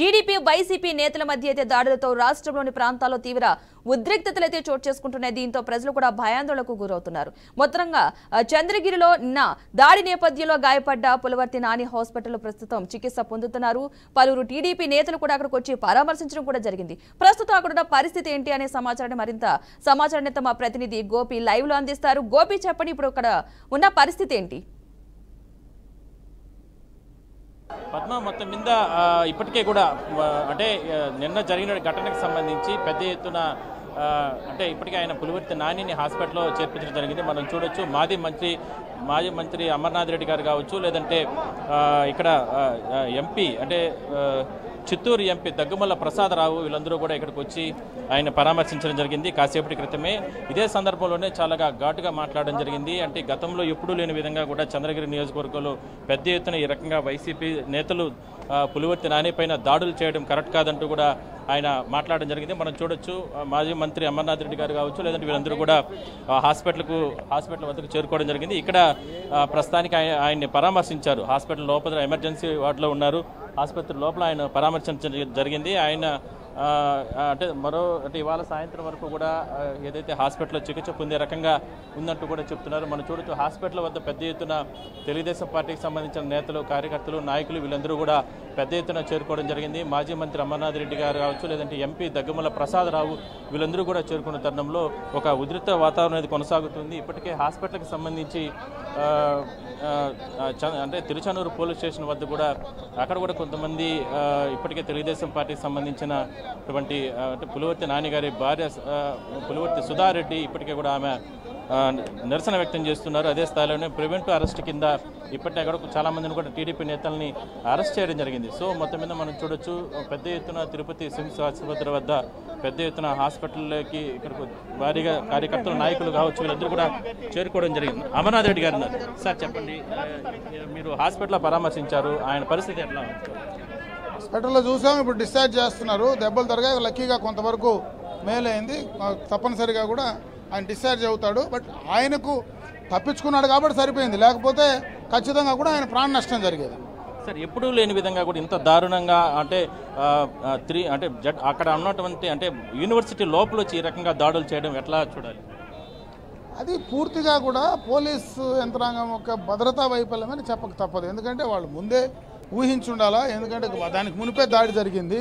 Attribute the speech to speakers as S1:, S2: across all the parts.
S1: TDP YCP నేతల మధ్య అయితే దాడులతో రాష్ట్రంలోని ప్రాంతాల్లో తీవ్ర ఉద్రిక్తతలైతే చోటు చేసుకుంటున్నాయి. దీంతో ప్రజలు కూడా భయాందోళనకు గురవుతున్నారు. మొత్తంగా చంద్రగిరిలో నిన్న దాడి నేపథ్యంలో గాయపడ్డ పులవర్తి నాని హాస్పిటల్లో ప్రస్తుతం చికిత్స పొందుతున్నారు. పలువురు టీడీపీ నేతలు కూడా అక్కడికి వచ్చి పరామర్శించడం కూడా జరిగింది. ప్రస్తుతం అక్కడ పరిస్థితి ఏంటి అనే సమాచారాన్ని మరింత సమాచారాన్ని మా ప్రతినిధి గోపి లైవ్ లో అందిస్తారు. గోపి, చెప్పండి, ఇప్పుడు అక్కడ ఉన్న పరిస్థితి ఏంటి?
S2: పద్మ, మొత్తం మీద ఇప్పటికే కూడా అంటే నిన్న జరిగిన ఘటనకు సంబంధించి పెద్ద ఎత్తున అంటే ఇప్పటికే ఆయన పులివర్తి నానిని హాస్పిటల్లో చేర్పించడం జరిగింది. మనం చూడొచ్చు మాజీ మంత్రి అమర్నాథ్ రెడ్డి గారు కావచ్చు, లేదంటే ఇక్కడ ఎంపీ అంటే చిత్తూరు ఎంపీ దగ్గుమల్ల ప్రసాదరావు, వీళ్ళందరూ కూడా ఇక్కడికి వచ్చి ఆయన పరామర్శించడం జరిగింది కాసేపటి క్రితమే. ఇదే సందర్భంలోనే చాలా ఘాటుగా మాట్లాడడం జరిగింది. అంటే గతంలో ఎప్పుడూ లేని విధంగా కూడా చంద్రగిరి నియోజకవర్గంలో పెద్ద ఎత్తున ఈ రకంగా వైసీపీ నేతలు పులివర్తి నాని పైన దాడులు చేయడం కరెక్ట్ కాదంటూ కూడా ఆయన మాట్లాడడం జరిగింది. మనం చూడొచ్చు మాజీ మంత్రి అమర్నాథ్ రెడ్డి గారు కావచ్చు, లేదంటే వీళ్ళందరూ కూడా హాస్పిటల్ వద్దకు చేరుకోవడం జరిగింది. ఇక్కడ ప్రస్తుతానికి ఆయన్ని పరామర్శించారు. హాస్పిటల్ లోపల ఎమర్జెన్సీ వార్డులో ఉన్నారు. ఆసుపత్రి లోపల ఆయన పరామర్శించడం జరిగింది. ఆయన అంటే ఇవాళ సాయంత్రం వరకు కూడా ఏదైతే హాస్పిటల్లో చికిత్స పొందే రకంగా ఉందంటూ కూడా చెప్తున్నారు. మనం చూడొచ్చు హాస్పిటల్ వద్ద పెద్ద ఎత్తున తెలుగుదేశం పార్టీకి సంబంధించిన నేతలు, కార్యకర్తలు, నాయకులు వీళ్ళందరూ కూడా పెద్ద ఎత్తున చేరుకోవడం జరిగింది. మాజీ మంత్రి అమర్నాథ్ రెడ్డి గారు కావచ్చు, లేదంటే ఎంపీ దగ్గుమల్ల ప్రసాదరావు వీళ్ళందరూ కూడా చేరుకున్న తరుణంలో ఒక ఉద్రిక్త వాతావరణం అనేది కొనసాగుతుంది. ఇప్పటికే హాస్పిటల్కి సంబంధించి అంటే తిరుచానూరు పోలీస్ స్టేషన్ వద్ద కూడా అక్కడ కూడా కొంతమంది ఇప్పటికే తెలుగుదేశం పార్టీకి సంబంధించిన అటువంటి అంటే పులివర్తి నాని గారి భార్య పులివర్తి సుధారెడ్డి ఇప్పటికే కూడా ఆమె నిరసన వ్యక్తం చేస్తున్నారు. అదే స్థాయిలోనే ప్రివెంటివ్ అరెస్ట్ కింద ఇప్పటికే అక్కడ చాలా మందిని కూడా టీడీపీ నేతల్ని అరెస్ట్ చేయడం జరిగింది. సో మొత్తం మీద మనం చూడొచ్చు పెద్ద ఎత్తున తిరుపతి సిమ్స్ ఆసుపత్రి వద్ద పెద్ద ఎత్తున హాస్పిటల్లోకి ఇక్కడికి భారీగా కార్యకర్తలు, నాయకులు కావచ్చు వీళ్ళందరూ కూడా చేరుకోవడం జరిగింది. అమర్నాథ్ రెడ్డి గారు ఉన్నారు. సార్ చెప్పండి, మీరు హాస్పిటల్లో పరామర్శించారు, ఆయన పరిస్థితి ఎట్లా?
S3: హాస్పిటల్లో చూసాం, ఇప్పుడు డిశ్చార్జ్ చేస్తున్నారు. దెబ్బలు తరగా లక్కీగా కొంతవరకు మేలైంది. తప్పనిసరిగా కూడా ఆయన డిశ్చార్జ్ అవుతాడు. బట్ ఆయనకు తప్పించుకున్నాడు కాబట్టి సరిపోయింది, లేకపోతే ఖచ్చితంగా కూడా ఆయన ప్రాణ నష్టం జరిగేది.
S2: సార్, ఎప్పుడూ లేని విధంగా కూడా ఇంత దారుణంగా అంటే అక్కడ ఉన్నటువంటి అంటే యూనివర్సిటీ లోపల వచ్చి ఈ రకంగా దాడులు చేయడం ఎట్లా చూడాలి?
S3: అది పూర్తిగా కూడా పోలీసు యంత్రాంగం యొక్క భద్రతా వైఫల్యమని చెప్పక తప్పదు. ఎందుకంటే వాళ్ళు ముందే ఊహించుండాలా, ఎందుకంటే దానికి మునిపే దాడి జరిగింది.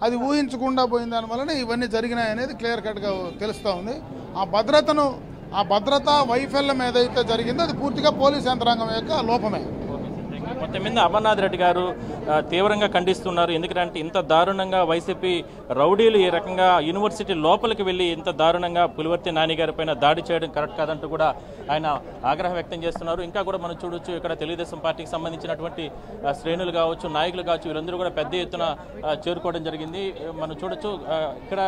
S3: అది ఊహించకుండా పోయిన దానివల్లనే ఇవన్నీ జరిగినాయి అనేది క్లియర్ కట్గా తెలుస్తూ ఉంది. ఆ భద్రతా వైఫల్యం ఏదైతే జరిగిందో అది పూర్తిగా పోలీస్ యంత్రాంగం యొక్క లోపమే.
S2: మొత్తం మీద అమర్నాథ్ రెడ్డి గారు తీవ్రంగా ఖండిస్తున్నారు. ఎందుకంటే ఇంత దారుణంగా వైసీపీ రౌడీలు ఈ రకంగా యూనివర్సిటీ లోపలికి వెళ్ళి ఇంత దారుణంగా పులివర్తి నాని గారి పైన దాడి చేయడం కరెక్ట్ కాదంటూ కూడా ఆయన ఆగ్రహం వ్యక్తం చేస్తున్నారు. ఇంకా కూడా మనం చూడొచ్చు ఇక్కడ తెలుగుదేశం పార్టీకి సంబంధించినటువంటి శ్రేణులు కావచ్చు, నాయకులు కావచ్చు, వీళ్ళందరూ కూడా పెద్ద ఎత్తున చేరుకోవడం జరిగింది. మనం చూడొచ్చు ఇక్కడ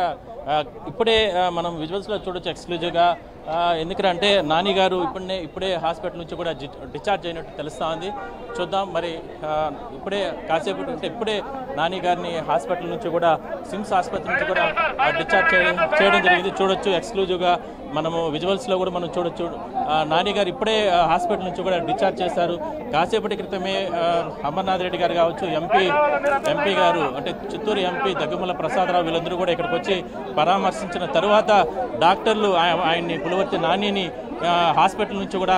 S2: ఇప్పుడే మనం విజువల్స్లో చూడొచ్చు ఎక్స్క్లూజివ్గా. ఎందుకంటే నాని గారు ఇప్పుడే హాస్పిటల్ నుంచి కూడా డిశ్చార్జ్ అయినట్టు తెలుస్తూ ఉంది. చూద్దాం మరి ఇప్పుడే కాసేపు అంటే ఇప్పుడే నాని గారిని హాస్పిటల్ నుంచి కూడా సిమ్స్ ఆసుపత్రి నుంచి కూడా డిశ్చార్జ్ చేయడం జరిగింది. చూడొచ్చు ఎక్స్క్లూజివ్గా మనము విజువల్స్లో కూడా మనం చూడొచ్చు. నాని గారు ఇప్పుడే హాస్పిటల్ నుంచి కూడా డిశ్చార్జ్ చేశారు. కాసేపటి క్రితమే అమర్నాథ్ రెడ్డి గారు కావచ్చు, ఎంపీ గారు అంటే చిత్తూరు ఎంపీ దగ్గుమల్ల ప్రసాదరావు వీళ్ళందరూ కూడా ఇక్కడికి వచ్చి పరామర్శించిన తర్వాత డాక్టర్లు ఆయన్ని పులివర్తి నానిని హాస్పిటల్ నుంచి కూడా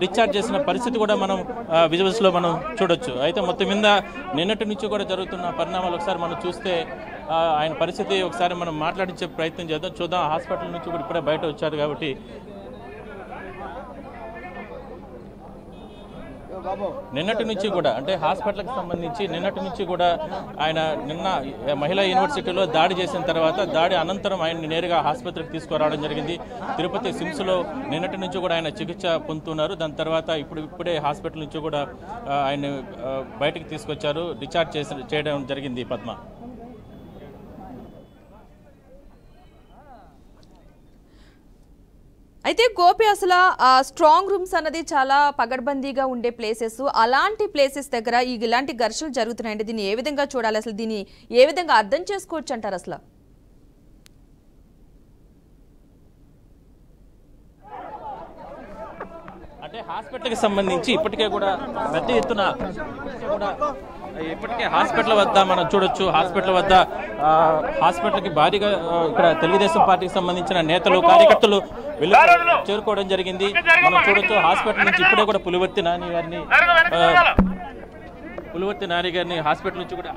S2: డిశ్చార్జ్ చేసిన పరిస్థితి కూడా మనం విజువల్స్లో మనం చూడొచ్చు. అయితే మొత్తం మీద నిన్నటి నుంచి కూడా జరుగుతున్న పరిణామాలు ఒకసారి మనం చూస్తే ఆయన పరిస్థితి ఒకసారి మనం మాట్లాడించే ప్రయత్నం చేద్దాం. చూద్దాం. హాస్పిటల్ నుంచి కూడా ఇప్పుడే బయట వచ్చారు కాబట్టి నిన్నటి నుంచి కూడా అంటే హాస్పిటల్కి సంబంధించి నిన్నటి నుంచి కూడా ఆయన నిన్న మహిళా యూనివర్సిటీలో దాడి చేసిన తర్వాత దాడి అనంతరం ఆయన్ని నేరుగా ఆసుపత్రికి తీసుకురావడం జరిగింది. తిరుపతి సిమ్స్లో నిన్నటి నుంచి కూడా ఆయన చికిత్స పొందుతున్నారు. దాని తర్వాత ఇప్పుడే హాస్పిటల్ నుంచి కూడా ఆయన బయటకు తీసుకొచ్చారు, డిశ్చార్జ్ చేయడం జరిగింది. పద్మ,
S1: అయితే గోపి, అసలు స్ట్రాంగ్ రూమ్స్ అన్నది చాలా పగడ్బందీగా ఉండే ప్లేసెస్, అలాంటి ప్లేసెస్ దగ్గర ఇలాంటి ఘర్షణలు జరుగుతున్నాయంటే దీన్ని ఏ విధంగా చూడాలి, అసలు దీన్ని ఏ విధంగా అర్థం చేసుకోవచ్చు అంటారు? అసలు
S2: అంటే హాస్పిటల్కి సంబంధించి ఇప్పటికే కూడా పెద్ద ఎత్తున ఇప్పటికే హాస్పిటల్ వద్ద మనం చూడొచ్చు, హాస్పిటల్ వద్ద హాస్పిటల్కి భారీగా ఇక్కడ తెలుగుదేశం పార్టీకి సంబంధించిన నేతలు కార్యకర్తలు చేరుకోవడం జరిగింది. మనం చూడొచ్చు హాస్పిటల్ నుంచి ఇప్పుడే కూడా పులివర్తి నాని గారిని హాస్పిటల్ నుంచి కూడా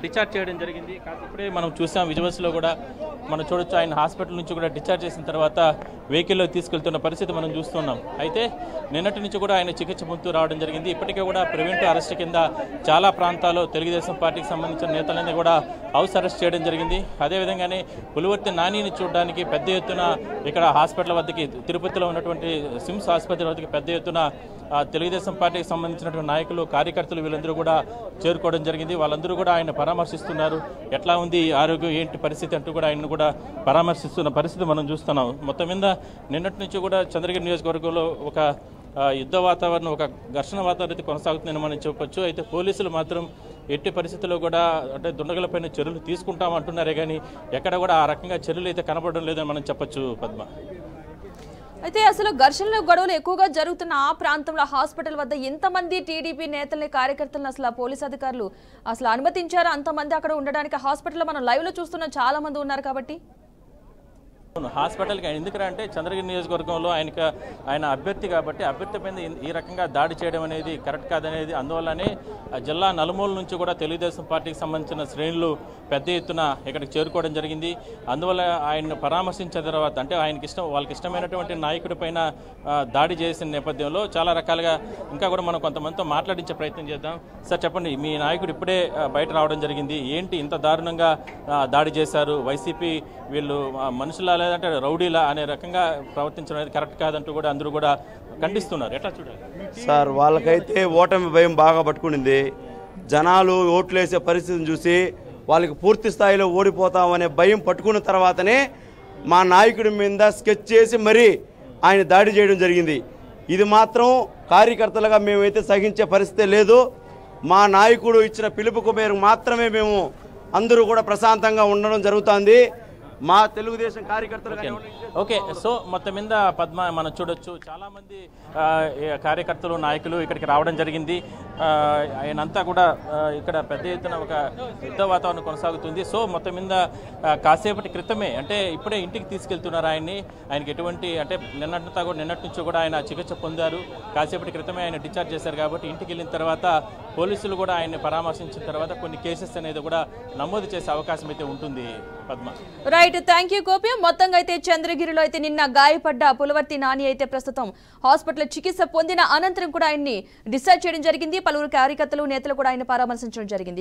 S2: డిశ్చార్జ్ చేయడం జరిగింది. ఇప్పుడే మనం చూసాం విజువల్స్లో కూడా మనం చూడొచ్చు, ఆయన హాస్పిటల్ నుంచి కూడా డిశ్చార్జ్ చేసిన తర్వాత వెహికల్లో తీసుకెళ్తున్న పరిస్థితి మనం చూస్తున్నాం. అయితే నిన్నటి నుంచి కూడా ఆయన చికిత్స పొందుతూ రావడం జరిగింది. ఇప్పటికే కూడా ప్రివెంటివ్ అరెస్ట్ కింద చాలా ప్రాంతాల్లో తెలుగుదేశం పార్టీకి సంబంధించిన నేతలని కూడా హౌస్ అరెస్ట్ చేయడం జరిగింది. అదేవిధంగానే పులివర్తి నానిని చూడడానికి పెద్ద ఎత్తున ఇక్కడ హాస్పిటల్ వద్దకి, తిరుపతిలో ఉన్నటువంటి సిమ్స్ ఆసుపత్రి వద్దకి పెద్ద ఎత్తున తెలుగుదేశం పార్టీకి సంబంధించినటువంటి నాయకులు, కార్యకర్తలు వీళ్ళందరూ కూడా చేరుకోవడం జరిగింది. వాళ్ళందరూ కూడా ఆయన పరామర్శిస్తున్నారు. ఎట్లా ఉంది ఆరోగ్యం, ఏంటి పరిస్థితి అంటూ కూడా ఆయన కూడా పరామర్శిస్తున్న పరిస్థితి మనం చూస్తున్నాం. మొత్తం మీద నిన్నటి నుంచి కూడా చంద్రగిరి నియోజకవర్గంలో ఒక యుద్ధ వాతావరణం, ఒక ఘర్షణ వాతావరణం కొనసాగుతుందని మనం చెప్పొచ్చు. అయితే పోలీసులు మాత్రం ఎట్టి పరిస్థితుల్లో కూడా అంటే దుండగులపైన చర్యలు తీసుకుంటామంటున్నారే కానీ ఎక్కడ కూడా ఆ రకంగా చర్యలు అయితే కనబడడం లేదని మనం చెప్పొచ్చు. పద్మ,
S1: అయితే అసలు ఘర్షణలు, గొడవలు ఎక్కువగా జరుగుతున్న ఆ ప్రాంతంలో హాస్పిటల్ వద్ద ఎంతమంది టీడీపీ నేతల్ని, కార్యకర్తలను అసలు పోలీసు అధికారులు అసలు అనుమతించారు అంతమంది అక్కడ ఉండడానికి? హాస్పిటల్లో మనం లైవ్ లో చూస్తున్న చాలా మంది ఉన్నారు కాబట్టి
S2: హాస్పిటల్కి ఎందుకంటే చంద్రగిరి నియోజకవర్గంలో ఆయన అభ్యర్థి కాబట్టి అభ్యర్థి పైన ఈ రకంగా దాడి చేయడం అనేది కరెక్ట్ కాదనేది, అందువల్లనే జిల్లా నలుమూల నుంచి కూడా తెలుగుదేశం పార్టీకి సంబంధించిన శ్రేణులు పెద్ద ఎత్తున ఇక్కడికి చేరుకోవడం జరిగింది. అందువల్ల ఆయన్ని పరామర్శించిన తర్వాత అంటే వాళ్ళకి ఇష్టమైనటువంటి నాయకుడి పైన దాడి చేసిన నేపథ్యంలో చాలా రకాలుగా ఇంకా కూడా మనం కొంతమందితో మాట్లాడించే ప్రయత్నం చేద్దాం. సార్ చెప్పండి, మీ నాయకుడు ఇప్పుడే బయట రావడం జరిగింది, ఏంటి ఇంత దారుణంగా దాడి చేశారు? వైసీపీ వీళ్ళు మనుషుల లేదంటే రౌడీలా అనే రకంగా ప్రవర్తించడం అనేది కరెక్ట్ కాదంటూ కూడా అందరూ కూడా ఖండిస్తున్నారు. ఎట్లా చూడాలి
S4: సార్? వాళ్ళకైతే ఓటమి భయం బాగా పట్టుకునింది. జనాలు ఓట్లేసే పరిస్థితిని చూసి వాళ్ళకి పూర్తి స్థాయిలో ఓడిపోతామనే భయం పట్టుకున్న తర్వాతనే మా నాయకుడి మీద స్కెచ్ చేసి మరీ ఆయన దాడి చేయడం జరిగింది. ఇది మాత్రం కార్యకర్తలుగా మేమైతే సహించే పరిస్థితి లేదు. మా నాయకుడు ఇచ్చిన పిలుపుకు మేరకు మాత్రమే మేము అందరూ కూడా ప్రశాంతంగా ఉండడం జరుగుతుంది. మా తెలుగుదేశం కార్యకర్తలు
S2: ఓకే. సో మొత్తం మీద పద్మ మనం చూడొచ్చు, చాలా మంది కార్యకర్తలు, నాయకులు ఇక్కడికి రావడం జరిగింది. ఆయనంతా కూడా ఇక్కడ పెద్ద ఎత్తున ఒక యుద్ధ వాతావరణం కొనసాగుతుంది. సో మొత్తం మీద కాసేపటి క్రితమే అంటే ఇప్పుడే ఇంటికి తీసుకెళ్తున్నారు ఆయన్ని. ఆయనకి ఎటువంటి అంటే నిన్నటి నుంచి కూడా ఆయన చికిత్స పొందారు. కాసేపటి క్రితమే ఆయన డిశ్చార్జ్ చేశారు కాబట్టి ఇంటికి వెళ్ళిన తర్వాత పోలీసులు కూడా ఆయన్ని పరామర్శించిన తర్వాత కొన్ని కేసెస్ అనేది కూడా నమోదు చేసే అవకాశం అయితే ఉంటుంది. Padma,
S1: right, thank you Gopi. మొత్తంగా అయితే చంద్రగిరిలో అయితే నిన్న గాయపడ్డ పులివర్తి నాని అయితే ప్రస్తుతం హాస్పిటల్ చికిత్స పొందిన అనంతరం కూడా ఆయన్ని డిశ్చార్జ్ చేయడం జరిగింది. పలువురు కార్యకర్తలు, నేతలు కూడా ఆయన పరామర్శించడం జరిగింది.